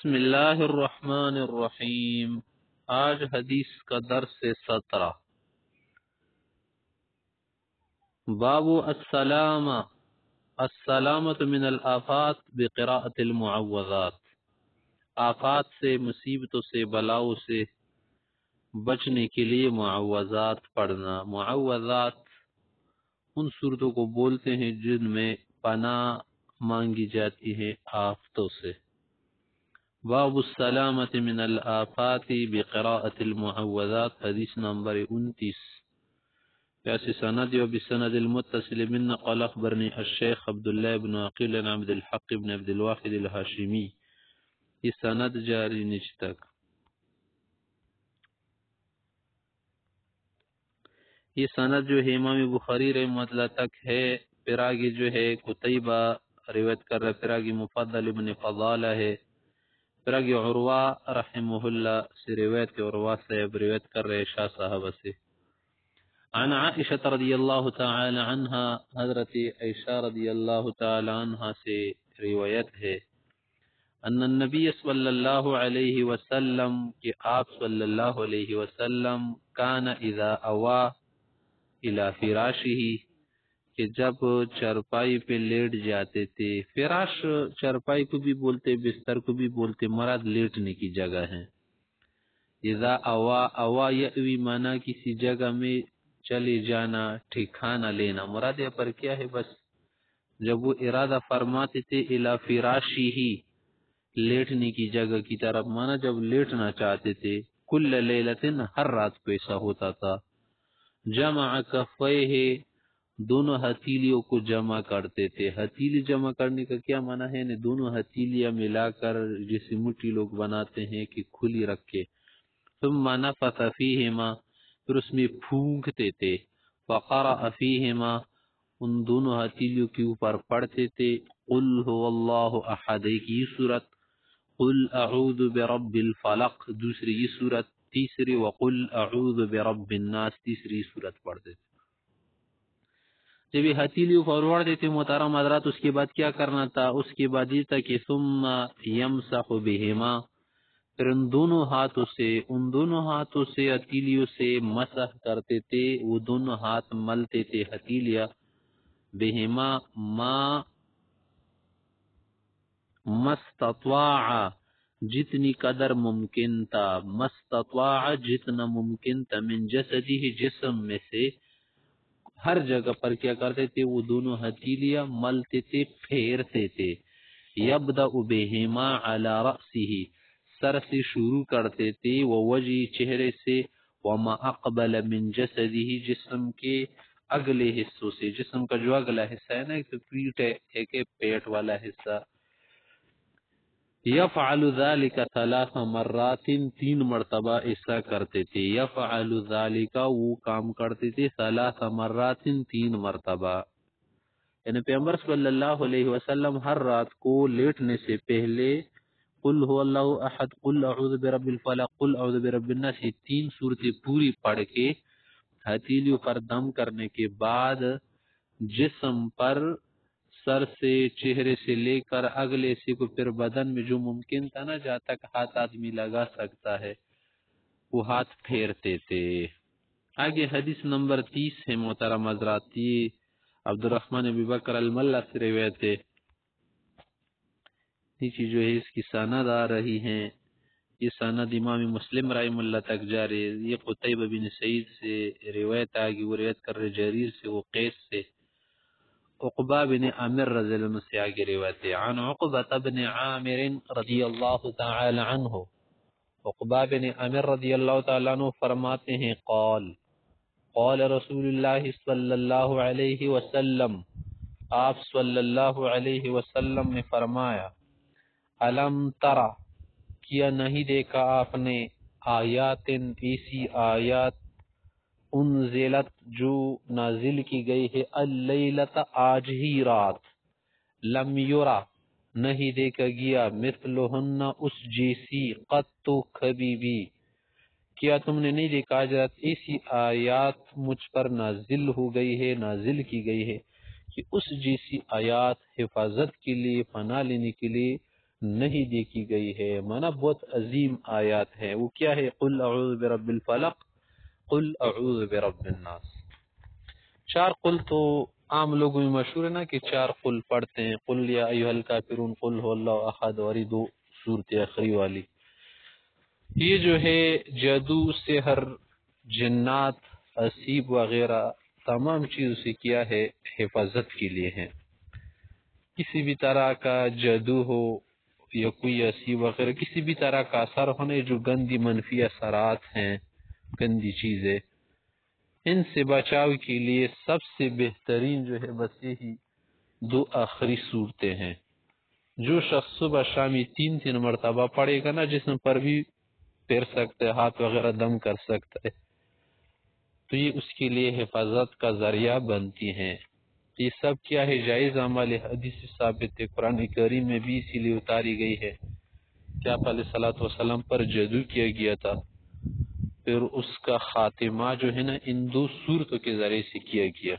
بسم اللہ الرحمن الرحیم۔ آج حدیث کا درس 17۔ باب السلام، السلامۃ من الآفات بقراءۃ المعوذات۔ آفات سے، مصیبتوں سے، بلاؤں سے بچنے کے لیے معوذات پڑھنا۔ معوذات ان صورتوں کو بولتے ہیں جن میں پناہ مانگی جاتی ہے آفتوں سے۔ باب السلامت من الآفات بقراءة المعوذات، حدیث نمبر 29۔ پیاسی سند و بسند المتصل من قال اخبرنی الشیخ عبداللہ بن عقیل بن عبد الحق بن عبد الواحد الہاشمی، یہ سند جاری نیچ تک۔ یہ سند جو ہے امام بخاری رحمۃ اللہ تک ہے، پھر آگے جو ہے قتیبہ روایت کر رہا، پھر آگے مفضل بن فضالہ ہے، پھر آگے عروہ رحمہ اللہ سے روایت کے، عروہ صاحب روایت کر رہے شاہ صاحبہ سے۔ عن عائشہ رضی اللہ تعالی عنہا، حضرت عائشہ رضی اللہ تعالی عنہا سے روایت ہے، ان النبی صلی اللہ علیہ وسلم کہ آپ صلی اللہ علیہ وسلم کان اذا اوا الى فراشہ کہ جب چرپائی پہ لیٹ جاتے تھے۔ فراش چرپائی کو بھی بولتے، بستر کو بھی بولتے، مراد لیٹنے کی جگہ ہے۔ اذا اوا، اوا یأوی مانا کسی جگہ میں چلے جانا، ٹھکانہ لینا، مراد یہ پر کیا ہے؟ بس جب وہ ارادہ فرماتے تھے الی فراشی ہی، لیٹنے کی جگہ کی طرف، مانا جب لیٹنا چاہتے تھے، کل لیلتن ہر رات کو ایسا ہوتا تھا۔ جمع کفیہ، دونوں ہتھیلیوں کو جمع کرتے تھے۔ ہتھیلی جمع کرنے کا کیا معنی ہے؟ دونوں ہتھیلیاں ملا کر جسے مٹھی لوگ بناتے ہیں کہ کھلی رکھے، ثم نفث فیہما، پھر اس میں پھونکتے تھے، فقرأ فیہما، ان دونوں ہتھیلیوں کے اوپر پڑھتے تھے، قل هو اللہ احد، ایک یہ صورت، قل اعوذ برب الفلق دوسری یہ صورت، تیسری وقل اعوذ برب الناس تیسری صورت پڑھتے تھے۔ جب یہ ہتھیلیوں فارورڈ دیتے محترم حضرات، اس کے بعد کیا کرنا تھا؟ اس کے بعد یہ تھا کہ ثم یمسح بہما، پھر ان دونوں ہاتھوں سے ہتھیلیوں سے مسح کرتے تھے، وہ دونوں ہاتھ ملتے تھے ہتھیلیاں، بہما ما مستطاع، جتنی قدر ممکن تھا، مستطاع جتنا ممکن تھا، من جسدی جسم میں سے، ہر جگہ پر کیا کرتے تھے؟ وہ دونوں ہتھیلیاں ملتے تھے، پھیرتے تھے۔ یبدأ بہما علی رأسہ، سر سے شروع کرتے تھے، ووجہ چہرے سے، وما اقبل من جسدہ جسم کے اگلے حصوں سے، جسم کا جو اگلا حصہ ہے نا، ایک تو پیٹ ہے، ایک ہے پیٹ والا حصہ۔ یفعل ذلك 3 مرات، 3 مرتبہ ایسا کرتے تھے۔ یفعل ذلك، وہ کام کرتے تھے، 3 مرات 3 مرتبہ، یعنی پیغمبر صلی اللہ علیہ وسلم ہر رات کو لیٹنے سے پہلے قل هو اللہ احد، قل اعوذ برب الفلق، قل اعوذ برب الناس، یہ 3 صورتیں پوری پڑھ کے ہتھیلیوں پر دم کرنے کے بعد جسم پر، سر سے، چہرے سے لے کر اگلے حصے کو، پھر بدن میں جو ممکن تھا نا جہاں تک ہاتھ آدمی لگا سکتا ہے، وہ ہاتھ پھیرتے تھے۔ آگے حدیث نمبر 30 ہے محترم حضرات، یہ عبد الرحمن ابی بکر الملا سے روایت ہے، نیچے جو ہے اس کی سند آ رہی ہیں، یہ سند امام مسلم رحمہ اللہ تک جاری ہے۔ یہ قتیبہ بن سعید سے روایت آگی، وہ روایت کر رہے جریر سے، وہ قیس سے، عقبہ بن عامر رضی اللہ عنہ سے آگے روایت ہے۔ عن عقبہ بن عامر رضی اللہ تعالی عنہ، عقبہ بن عامر رضی اللہ تعالی عنہ فرماتے ہیں، قال قال رسول اللہ صلی اللہ علیہ وسلم، آپ صلی اللہ علیہ وسلم نے فرمایا، الم ترى، کیا نہیں دیکھا آپ نے، آیات، ایسی آیات، انزلت جو نازل کی گئی ہے، اللیلۃ آج ہی رات، لم یرا نہیں دیکھا گیا، مثلہن اس جیسی، قط کبھی بھی، کیا تم نے نہیں دیکھا آج رات ایسی آیات مجھ پر نازل ہو گئی ہے، نازل کی گئی ہے، کہ اس جیسی آیات حفاظت کے لیے، پناہ لینے کے لیے نہیں دیکھی گئی ہے، مانا بہت عظیم آیات ہیں۔ وہ کیا ہے؟ قل اعوذ برب الفلق، قل اعوذ برب الناس۔ چار قل تو عام لوگوں میں مشہور ہے نا کہ چار قل پڑھتے ہیں، قل یا ایھا الکافرون، قل هو اللہ احد، اور یہ دو صورت اخری والی۔ یہ جو ہے جادو، سحر، جنات، اسیب وغیرہ تمام چیزوں سے کیا ہے؟ حفاظت کے لیے ہے۔ کسی بھی طرح کا جادو ہو یا کوئی اسیب وغیرہ، کسی بھی طرح کا اثر ہونے، جو گندی منفی اثرات ہیں، گندی چیزیں، ان سے بچاؤ کے لیے سب سے بہترین جو ہے بس یہی دو آخری صورتیں ہیں۔ جو شخص صبح شام یہ 3 مرتبہ پڑھے گا نا، جسم پر بھی پھیر سکتا ہے، ہاتھ وغیرہ دم کر سکتا ہے، تو یہ اس کے لیے حفاظت کا ذریعہ بنتی ہیں۔ یہ سب کیا ہے؟ جائز عمل، حدیث سے ثابت ہے، قرآن کریم میں بھی اسی لیے اتاری گئی ہے کہ آپ علیہ الصلوۃ والسلام پر جادو کیا گیا تھا، پھر اس کا خاتمہ جو ہے نا ان دو صورتوں کے ذریعے سے کیا گیا۔